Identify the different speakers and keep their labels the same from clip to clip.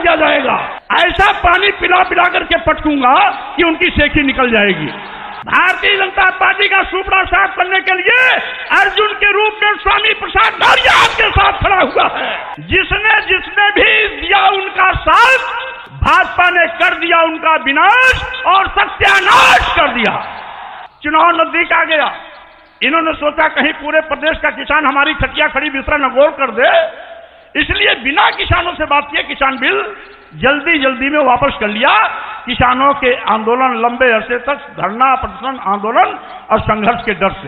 Speaker 1: दिया जाएगा। ऐसा पानी पिला पिला करके पटकूंगा कि उनकी सेखी निकल जाएगी। भारतीय जनता पार्टी का सुपड़ा साफ करने के लिए अर्जुन के रूप में स्वामी प्रसाद मौर्य आपके साथ खड़ा हुआ है। जिसने भी दिया उनका साथ, भाजपा ने कर दिया उनका विनाश और सत्यानाश कर दिया। चुनाव नजदीक आ गया, इन्होंने सोचा कहीं पूरे प्रदेश का किसान हमारी खटिया खड़ी बिस्तरा नगोर कर दे, इसलिए बिना किसानों से बात किए किसान बिल जल्दी में वापस कर लिया। किसानों के आंदोलन लंबे अरसे तक धरना प्रदर्शन आंदोलन और संघर्ष के डर से।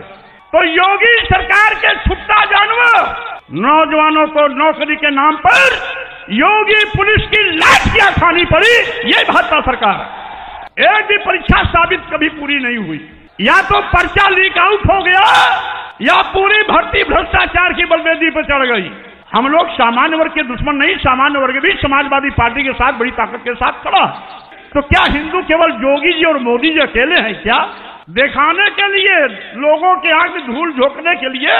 Speaker 1: तो योगी सरकार के छुट्टा जानवर नौजवानों को नौकरी के नाम पर योगी पुलिस की लाठियां खानी पड़ी। ये भाजपा सरकार है। एक भी परीक्षा साबित कभी पूरी नहीं हुई, या तो पर्चा लीक आउट हो गया या पूरी भर्ती भ्रष्टाचार की बलवेदी पर चढ़ गई। हम लोग सामान्य वर्ग के दुश्मन नहीं, सामान्य वर्ग भी समाजवादी पार्टी के साथ बड़ी ताकत के साथ खड़ा। तो क्या हिंदू केवल योगी जी और मोदी जी अकेले हैं क्या? दिखाने के लिए, लोगों के आंख में धूल झोंकने के लिए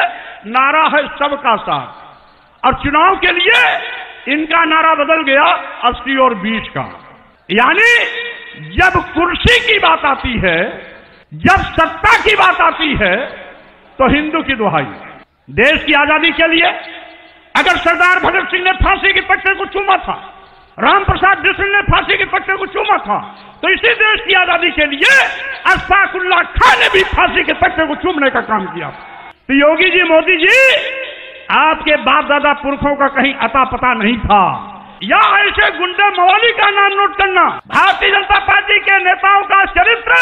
Speaker 1: नारा है सबका साथ, और चुनाव के लिए इनका नारा बदल गया 80 और 20 का। यानी जब कुर्सी की बात आती है, जब सत्ता की बात आती है, तो हिंदू की दुहाई। देश की आजादी के लिए अगर सरदार भगत सिंह ने फांसी के पट्टे को चूमा था, राम प्रसाद बिस्मिल ने फांसी के पट्टे को चूमा था, तो इसी देश की आजादी के लिए अशफाकुल्लाह खान ने भी फांसी के पट्टे को चूमने का काम किया। तो योगी जी, मोदी जी, आपके बाप दादा पुरखों का कहीं अता पता नहीं था, या ऐसे गुंडे मवाली का नाम नोट करना। भारतीय जनता पार्टी के नेताओं का चरित्र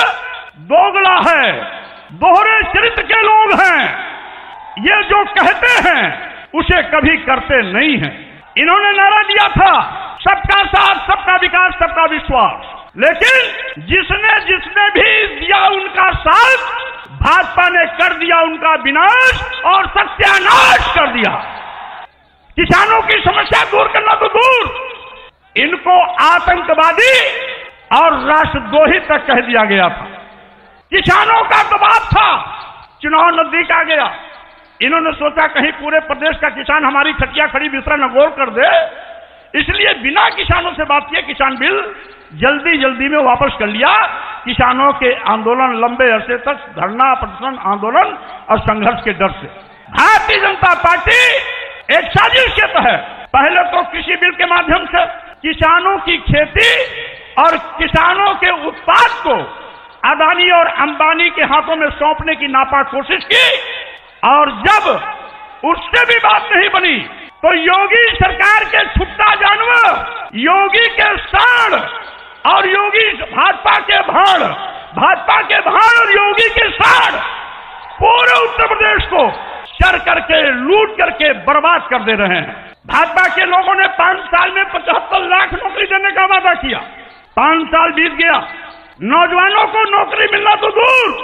Speaker 1: दोगला है, दोहरे चरित्र के लोग हैं। ये जो कहते हैं उसे कभी करते नहीं हैं। इन्होंने नारा दिया था सबका साथ, सबका विकास, सबका विश्वास, लेकिन जिसने भी दिया उनका साथ, भाजपा ने कर दिया उनका विनाश और सत्यानाश कर दिया। किसानों की समस्या दूर करना तो दूर, इनको आतंकवादी और राष्ट्रद्रोही तक कह दिया गया था। किसानों का दबाव था, चुनाव नजदीक आ गया, इन्होंने सोचा कहीं पूरे प्रदेश का किसान हमारी खटिया खड़ी बिस्तरा नगोर कर दे, इसलिए बिना किसानों से बात किए किसान बिल जल्दी में वापस कर लिया। किसानों के आंदोलन लंबे अरसे तक धरना प्रदर्शन आंदोलन और संघर्ष के डर से। भारतीय जनता पार्टी एक साजिश के तहत पहले तो कृषि बिल के माध्यम से किसानों की खेती और किसानों के उत्पाद को अदानी और अंबानी के हाथों में सौंपने की नापाक कोशिश की, और जब उससे भी बात नहीं बनी तो योगी सरकार के छुट्टा जानवर, योगी के साढ़ और योगी भाजपा के भाड़, भाजपा के भाड़ और योगी के साढ़ पूरे उत्तर प्रदेश को चर करके लूट करके बर्बाद कर दे रहे हैं। भाजपा के लोगों ने 5 साल में 75 लाख नौकरी देने का वादा किया। 5 साल बीत गया, नौजवानों को नौकरी मिलना तो दूर,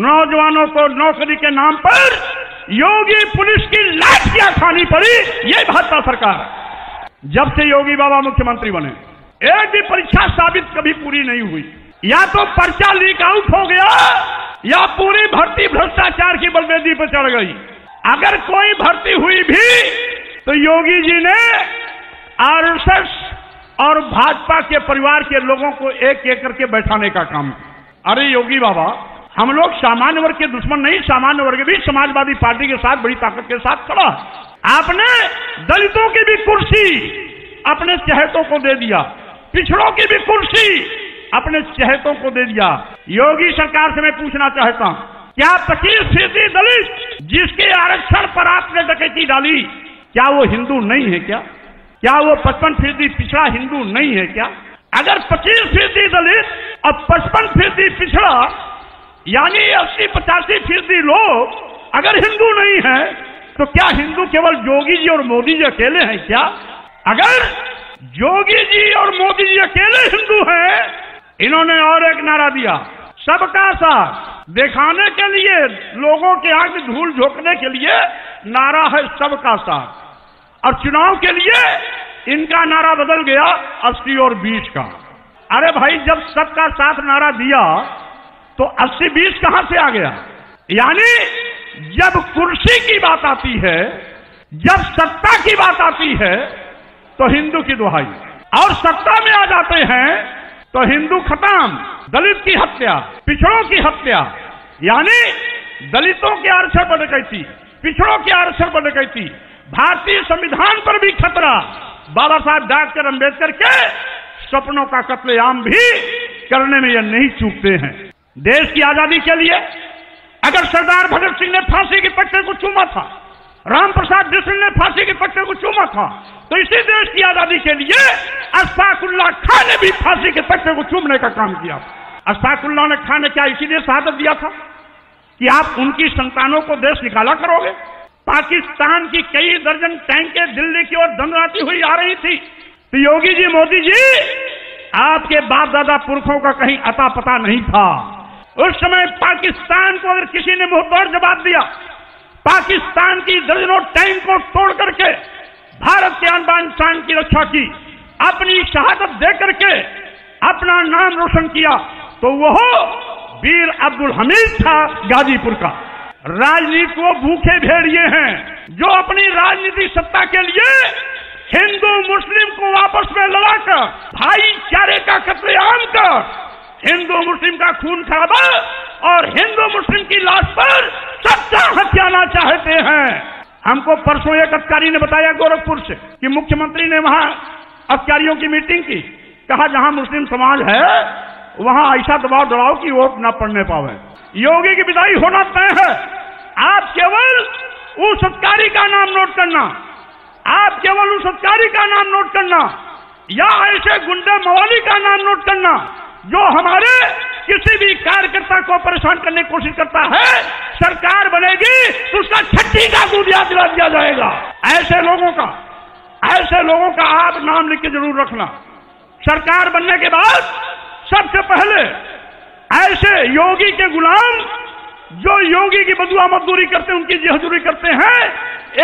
Speaker 1: नौजवानों को नौकरी के नाम पर योगी पुलिस की लाठियां खानी पड़ी। ये भाजपा सरकार है। जब से योगी बाबा मुख्यमंत्री बने, एक भी परीक्षा साबित कभी पूरी नहीं हुई, या तो पर्चा लीक आउट हो गया या पूरी भर्ती भ्रष्टाचार की बलवेदी पर चढ़ गई। अगर कोई भर्ती हुई भी तो योगी जी ने आरएसएस और भाजपा के परिवार के लोगों को एक एक करके बैठाने का काम किया। अरे योगी बाबा, हम लोग सामान्य वर्ग के दुश्मन नहीं, सामान्य वर्ग भी समाजवादी पार्टी के साथ बड़ी ताकत के साथ खड़ा। आपने दलितों की भी कुर्सी अपने चहेतों को दे दिया, पिछड़ों की भी कुर्सी अपने चहेतों को दे दिया। योगी सरकार से मैं पूछना चाहता हूं, क्या 25% दलित जिसके आरक्षण पर आपने डकैती डाली, क्या वो हिंदू नहीं है क्या? क्या वो 55% पिछड़ा हिंदू नहीं है क्या? अगर 25% दलित और 55% पिछड़ा, यानी 80-85% लोग अगर हिंदू नहीं है, तो क्या हिंदू केवल योगी जी और मोदी जी अकेले हैं क्या? अगर योगी जी और मोदी जी अकेले हिंदू हैं, इन्होंने और एक नारा दिया सबका साथ। दिखाने के लिए, लोगों के आंख में धूल झोंकने के लिए नारा है सबका साथ, और चुनाव के लिए इनका नारा बदल गया 80 और 20 का। अरे भाई, जब सबका साथ नारा दिया तो 80-20 कहां से आ गया? यानी जब कुर्सी की बात आती है, जब सत्ता की बात आती है, तो हिंदू की दुहाई। और सत्ता में आ जाते हैं तो हिंदू खत्म, दलित की हत्या, पिछड़ों की हत्या, यानी दलितों के आरक्षण पर डकैती, पिछड़ों के आरक्षण पर डकैती, भारतीय संविधान पर भी खतरा। बाबा साहब डॉक्टर अम्बेडकर के सपनों का कत्लेआम भी करने में ये नहीं चूकते हैं। देश की आजादी के लिए अगर सरदार भगत सिंह ने फांसी के तख्ते को चूमा था, राम प्रसाद बिस्मिल ने फांसी के तख्ते को चूमा था, तो इसी देश की आजादी के लिए अशफाकुल्लाह खान ने भी फांसी के तख्ते को चूमने का काम किया। अशफाकुल्लाह खान ने क्या इसीलिए शहादत दिया था कि आप उनकी संतानों को देश निकाला करोगे? पाकिस्तान की कई दर्जन टैंकें दिल्ली की ओर दंडराती हुई आ रही थी, तो योगी जी, मोदी जी, आपके बाप दादा पुरखों का कहीं अता पता नहीं था। उस समय पाकिस्तान को अगर किसी ने मुंहतोड़ जवाब दिया, पाकिस्तान की दर्जनों टैंक को तोड़ करके भारत के आन बान शान की रक्षा की, अपनी शहादत दे करके अपना नाम रोशन किया, तो वह वीर अब्दुल हमीद था गाजीपुर का। राजनीति को भूखे भेड़िए हैं जो अपनी राजनीतिक सत्ता के लिए हिंदू मुस्लिम को आपस में लड़ाकर भाईचारे का कत्लेआम कर हिंदू मुस्लिम का खून खराबा और हिंदू मुस्लिम की लाश पर सच्चा हत्याना चाहते हैं। हमको परसों एक अधिकारी ने बताया गोरखपुर से कि मुख्यमंत्री ने वहां अधिकारियों की मीटिंग की, कहा जहां मुस्लिम समाज है वहां ऐसा दबाव डराओ कि वोट न पड़ने पावे। योगी की विदाई होना तय है। आप केवल उस अधिकारी का नाम नोट करना, आप केवल उस अधिकारी का नाम नोट करना या ऐसे गुंडे मवाली का नाम नोट करना जो हमारे किसी भी कार्यकर्ता को परेशान करने की कोशिश करता है। सरकार बनेगी तो उसका छठी का दूध याद दिला दिया जाएगा। ऐसे लोगों का आप नाम लिख के जरूर रखना। सरकार बनने के बाद सबसे पहले ऐसे योगी के गुलाम जो योगी की बदुआ मजदूरी करते हैं, उनकी जी हजूरी करते हैं,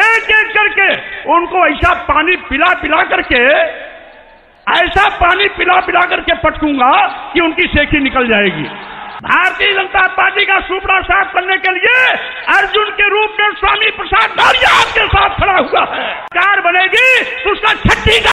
Speaker 1: एक एक करके उनको ऐसा पानी पिला पिला करके, ऐसा पानी पिला पिला करके पटकूंगा कि उनकी सेखी निकल जाएगी। भारतीय जनता पार्टी का सुपड़ा साफ